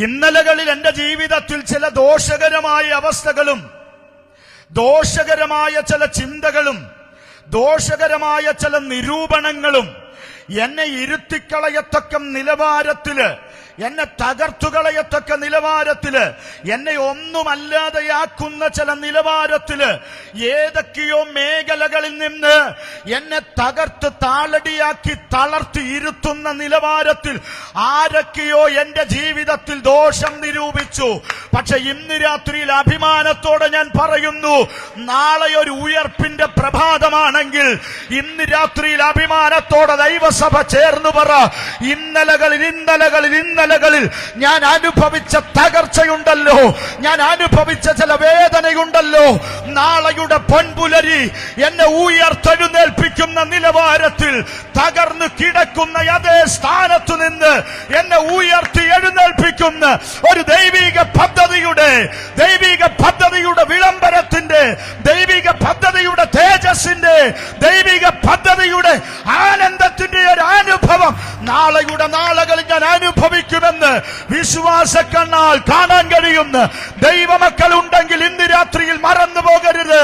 ഇന്നലകളിൽ എന്റെ ജീവിതത്തിൽ ചില ദോഷകരമായ അവസ്ഥകളും ദോഷകരമായ ചില ചിന്തകളും ദോഷകരമായ ചില നിരൂപണങ്ങളും എന്നെ ഇരുത്തിക്കളയത്തക്ക നിലവാരത്തില്, എന്നെ തകർത്തുകളയത്തക്ക നിലവാരത്തില്, എന്നെ ഒന്നുമല്ലാതെയാക്കുന്ന ചില നിലവാരത്തില്, ഏതൊക്കെയോ മേഖലകളിൽ നിന്ന് എന്നെ തകർത്ത് താളടിയാക്കി തളർത്തി ഇരുത്തുന്ന നിലവാരത്തിൽ ആരൊക്കെയോ എന്റെ ജീവിതത്തിൽ ദോഷം നിരൂപിച്ചു. പക്ഷെ ഇന്ന് രാത്രിയിൽ അഭിമാനത്തോടെ ഞാൻ പറയുന്നു, നാളെ ഒരു ഉയർപ്പിന്റെ പ്രഭാതമാണെങ്കിൽ ഇന്ന് രാത്രിയിൽ അഭിമാനത്തോടെ ദൈവസഭ ചേർന്നു പറ, ഇന്നലകളിൽ ഞാൻ അനുഭവിച്ച തകർച്ചയുണ്ടല്ലോ, ഞാൻ അനുഭവിച്ച ചില വേദനയുണ്ടല്ലോ, നാളെയുടെ പൊൻപുലരി എന്നെ ഉയർത്തെഴുന്നേൽപ്പിക്കുന്ന നിലവാരത്തിൽ തകർന്നു കിടക്കുന്ന അതേ സ്ഥാനത്തു നിന്ന് എന്നെ ഉയർത്തി എഴുന്നേൽപ്പിക്കുന്ന ഒരു ദൈവിക പദ്ധതിയുടെ വിളംബരത്തിന്റെ, ദൈവിക പദ്ധതിയുടെ തേജസ്സിന്റെ, ദൈവിക പദ്ധതിയുടെ ആനന്ദത്തിന്റെ ഒരു അനുഭവം നാളെയുടെ നാളുകളിൽ ഞാൻ അനുഭവിക്കുമെന്ന് വിശ്വാസ കണ്ണാൽ കാണാൻ കഴിയുന്ന ദൈവമക്കൾ ഉണ്ടെങ്കിൽ ഇന്ന് രാത്രിയിൽ മറന്നു പോകരുത്.